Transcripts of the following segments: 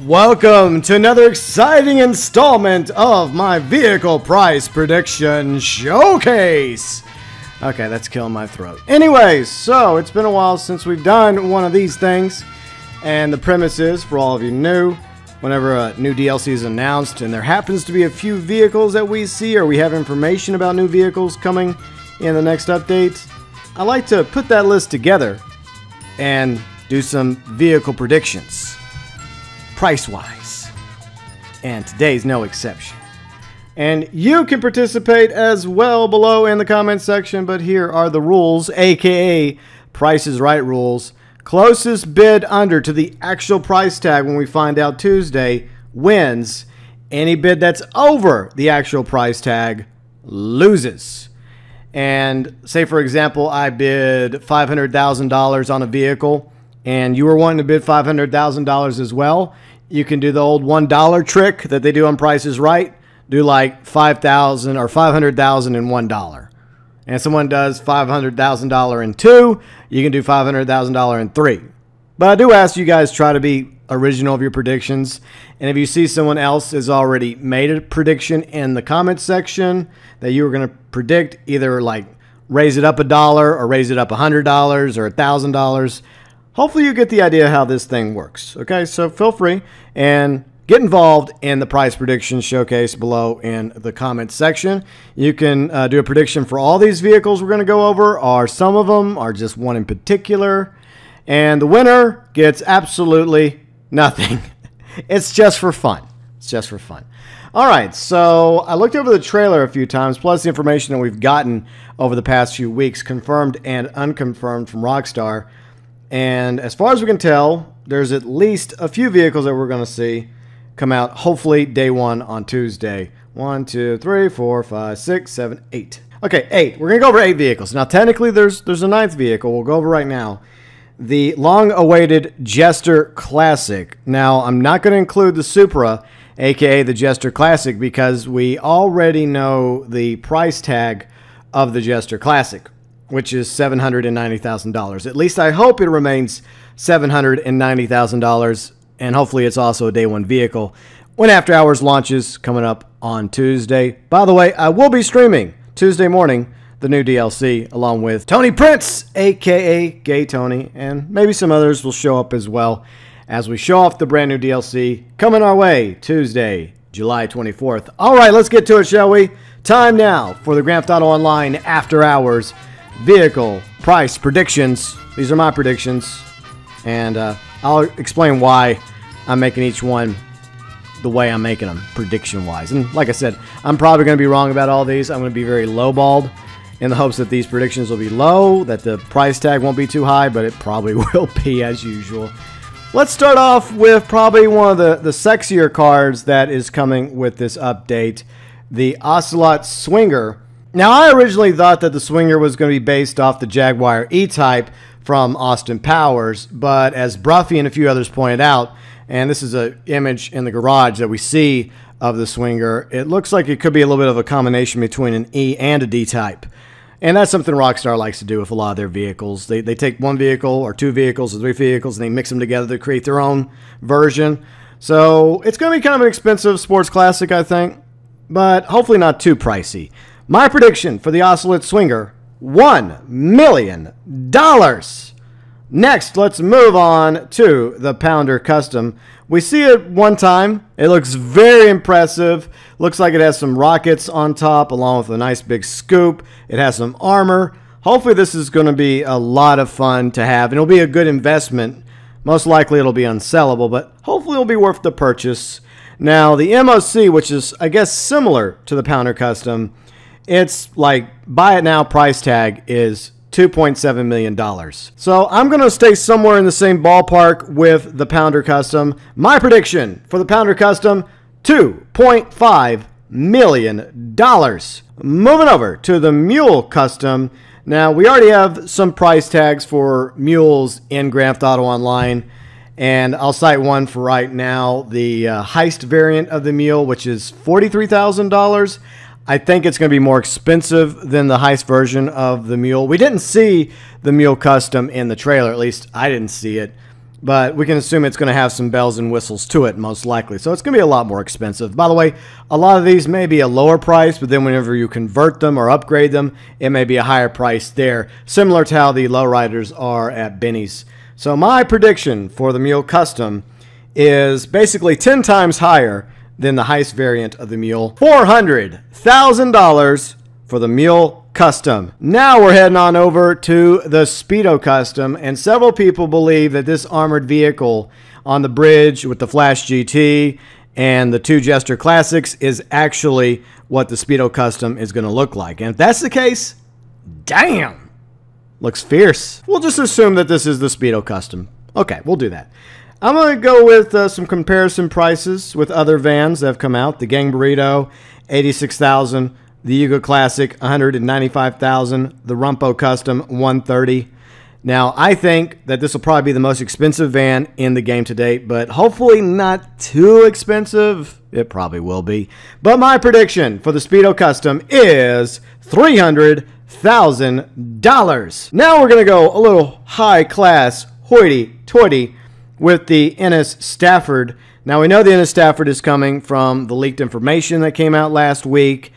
Welcome to another exciting installment of my vehicle price prediction showcase. Okay, that's killing my throat. Anyways, so it's been a while since we've done one of these things, and the premise is, for all of you new, whenever a new DLC is announced and there happens to be a few vehicles that we see, or we have information about new vehicles coming in the next update, I like to put that list together and do some vehicle predictions, price-wise. And today's no exception. And you can participate as well below in the comment section, but here are the rules, aka Price is Right rules. Closest bid under to the actual price tag when we find out Tuesday wins. Any bid that's over the actual price tag loses. And say, for example, I bid $500,000 on a vehicle and you were wanting to bid $500,000 as well. You can do the old $1 trick that they do on Price is Right. Do like $5,000 or $500,000 in $1. And if someone does $500,000 in 2, you can do $500,000 in 3. But I do ask you guys try to be original of your predictions. And if you see someone else has already made a prediction in the comments section that you were going to predict, either like raise it up $1 or raise it up $100 or $1,000, hopefully you get the idea how this thing works. Okay, so feel free and get involved in the price prediction showcase below in the comments section. You can do a prediction for all these vehicles we're going to go over, or some of them, or just one in particular. And the winner gets absolutely nothing. It's just for fun. It's just for fun. All right, so I looked over the trailer a few times, plus the information that we've gotten over the past few weeks, confirmed and unconfirmed from Rockstar. And as far as we can tell, there's at least a few vehicles that we're going to see come out, hopefully day one on Tuesday. 1, 2, 3, 4, 5, 6, 7, 8. Okay, 8. We're going to go over 8 vehicles. Now, technically, there's a 9th vehicle we'll go over right now. The long-awaited Jester Classic. Now, I'm not going to include the Supra, aka the Jester Classic, because we already know the price tag of the Jester Classic, which is $790,000. At least I hope it remains $790,000, and hopefully it's also a day one vehicle when After Hours launches coming up on Tuesday. By the way, I will be streaming Tuesday morning the new DLC along with Tony Prince, aka Gay Tony, and maybe some others will show up as well as we show off the brand new DLC coming our way Tuesday, July 24th. All right, let's get to it, shall we? Time now for the Grand Theft Auto Online After Hours vehicle price predictions. These are my predictions, and I'll explain why I'm making each one the way I'm making them, prediction-wise. And like I said, I'm probably going to be wrong about all these. I'm going to be very lowballed in the hopes that these predictions will be low, that the price tag won't be too high, but it probably will be as usual. Let's start off with probably one of the sexier cars that is coming with this update, the Ocelot Swinger. Now, I originally thought that the Swinger was going to be based off the Jaguar E-Type from Austin Powers, but as Bruffy and a few others pointed out, and this is an image in the garage that we see of the Swinger, it looks like it could be a little bit of a combination between an E and a D-Type. And that's something Rockstar likes to do with a lot of their vehicles. They take one vehicle or two vehicles or three vehicles and they mix them together to create their own version. So it's going to be kind of an expensive sports classic, I think, but hopefully not too pricey. My prediction for the Ocelot Swinger, $1 million. Next, let's move on to the Pounder Custom. We see it one time. It looks very impressive. Looks like it has some rockets on top along with a nice big scoop. It has some armor. Hopefully this is going to be a lot of fun to have, and it'll be a good investment. Most likely it'll be unsellable, but hopefully it'll be worth the purchase. Now, the MOC, which is, I guess, similar to the Pounder Custom, it's like buy it now price tag is $2.7 million. So I'm going to stay somewhere in the same ballpark with the Pounder Custom. My prediction for the Pounder Custom, $2.5 million. Moving over to the Mule Custom. Now, we already have some price tags for mules in Grand Theft Auto Online, and I'll cite one for right now, the Heist variant of the Mule, which is $43,000. I think it's going to be more expensive than the Heist version of the Mule. We didn't see the Mule Custom in the trailer, at least I didn't see it. but we can assume it's going to have some bells and whistles to it, most likely. So it's going to be a lot more expensive. By the way, a lot of these may be a lower price, but then whenever you convert them or upgrade them, it may be a higher price there, similar to how the lowriders are at Benny's. So my prediction for the Mule Custom is basically 10 times higher than the heist variant of the Mule. $400,000 for the Mule Custom. Now we're heading on over to the Speedo Custom, and several people believe that this armored vehicle on the bridge with the Flash GT and the two Jester Classics is actually what the Speedo Custom is going to look like. And if that's the case, damn, looks fierce. We'll just assume that this is the Speedo Custom. Okay, we'll do that. I'm going to go with some comparison prices with other vans that have come out. The Gang Burrito, $86,000. The Yugo Classic, $195,000. The Rumpo Custom, $130,000. Now, I think that this will probably be the most expensive van in the game to date, but hopefully not too expensive. It probably will be. But my prediction for the Speedo Custom is $300,000. Now we're going to go a little high class, hoity-toity, with the Ennis Stafford. Now we know the Ennis Stafford is coming from the leaked information that came out last week.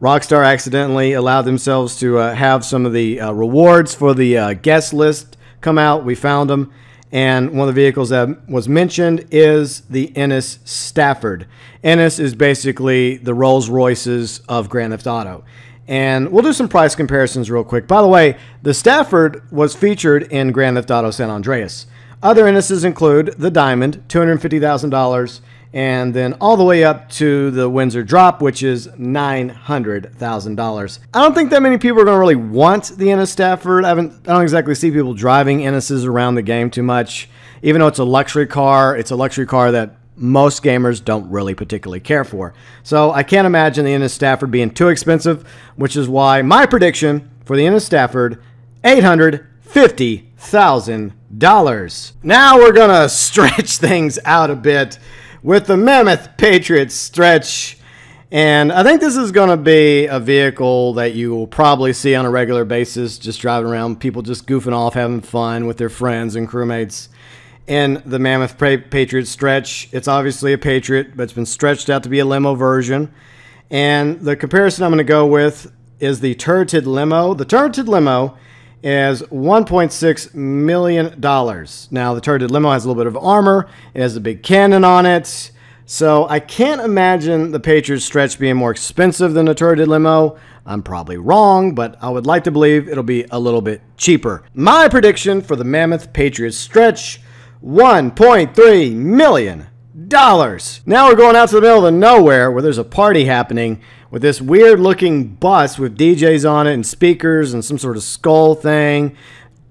Rockstar accidentally allowed themselves to have some of the rewards for the guest list come out. We found them, and one of the vehicles that was mentioned is the Ennis Stafford. Ennis is basically the Rolls Royces of Grand Theft Auto. And we'll do some price comparisons real quick. By the way, the Stafford was featured in Grand Theft Auto San Andreas. Other Ennises include the Diamond, $250,000, and then all the way up to the Windsor Drop, which is $900,000. I don't think that many people are going to really want the Ennis Stafford. I don't exactly see people driving Ennises around the game too much. Even though it's a luxury car that most gamers don't really particularly care for. So I can't imagine the Ennis Stafford being too expensive, which is why my prediction for the Ennis Stafford, $850,000. Now we're gonna stretch things out a bit with the Mammoth Patriot Stretch, and I think this is gonna be a vehicle that you will probably see on a regular basis, just driving around, people just goofing off, having fun with their friends and crewmates. In the Mammoth Patriot Stretch, it's obviously a Patriot, but it's been stretched out to be a limo version. And the comparison I'm going to go with is the turreted limo. The turreted limo is $1.6 million. Now, the turreted limo has a little bit of armor. It has a big cannon on it. So I can't imagine the Patriot Stretch being more expensive than the turreted limo. I'm probably wrong, but I would like to believe it'll be a little bit cheaper. My prediction for the Mammoth Patriot Stretch, $1.3 million. Now we're going out to the middle of nowhere where there's a party happening with this weird looking bus with DJs on it and speakers and some sort of skull thing.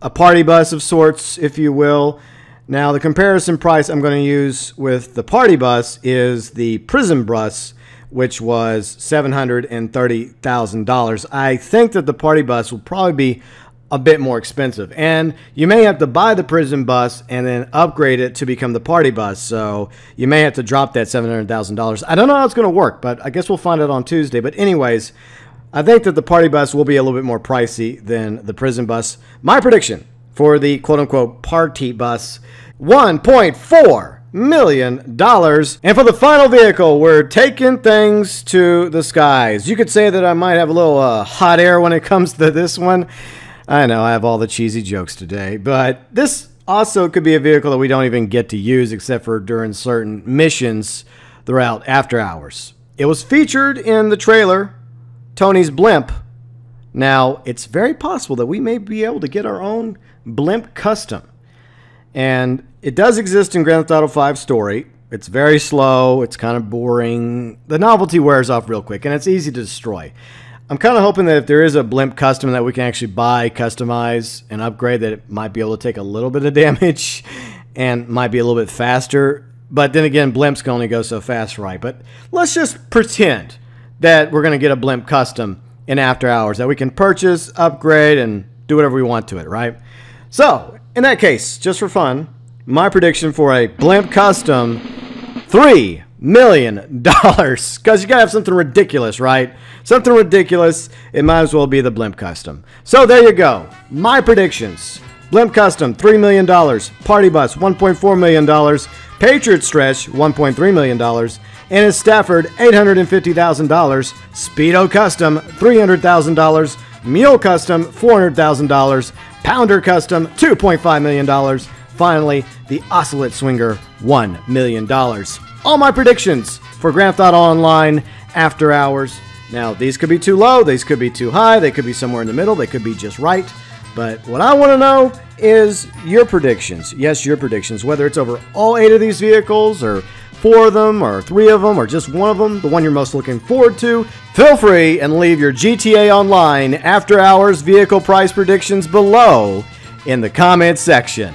A party bus of sorts, if you will. Now the comparison price I'm going to use with the party bus is the Prism bus, which was $730,000. I think that the party bus will probably be a bit more expensive, and you may have to buy the Prism bus and then upgrade it to become the party bus, so you may have to drop that $700,000. I don't know how it's going to work, but I guess we'll find out on Tuesday. But anyways, I think that the party bus will be a little bit more pricey than the Prism bus. My prediction for the quote-unquote party bus, $1.4 million. And for the final vehicle, we're taking things to the skies. You could say that I might have a little hot air when it comes to this one. I know I have all the cheesy jokes today, but this also could be a vehicle that we don't even get to use except for during certain missions throughout after hours. It was featured in the trailer, Tony's Blimp. Now, it's very possible that we may be able to get our own Blimp custom. And it does exist in Grand Theft Auto 5 story. It's very slow, it's kind of boring. The novelty wears off real quick, and it's easy to destroy. I'm kind of hoping that if there is a Blimp custom that we can actually buy, customize, and upgrade, that it might be able to take a little bit of damage and might be a little bit faster. But then again, Blimps can only go so fast, right? But let's just pretend that we're going to get a Blimp custom in after hours that we can purchase, upgrade, and do whatever we want to it, right? So, in that case, just for fun, my prediction for a Blimp custom, $3 million. Because you gotta have something ridiculous, right? Something ridiculous, it might as well be the Blimp custom. So there you go. My predictions. Blimp Custom, $3 million. Party Bus, $1.4 million. Patriot Stretch, $1.3 million. Ennis Stafford, $850,000. Speedo Custom, $300,000. Mule Custom, $400,000. Pounder Custom, $2.5 million. Finally, the Oscillate Swinger, $1 million. All my predictions for Grand Theft Auto Online After Hours. Now, these could be too low, these could be too high, they could be somewhere in the middle, they could be just right. But what I want to know is your predictions. Yes, your predictions, whether it's over all 8 of these vehicles, or 4 of them, or 3 of them, or just one of them, the one you're most looking forward to. Feel free and leave your GTA Online After Hours vehicle price predictions below in the comments section.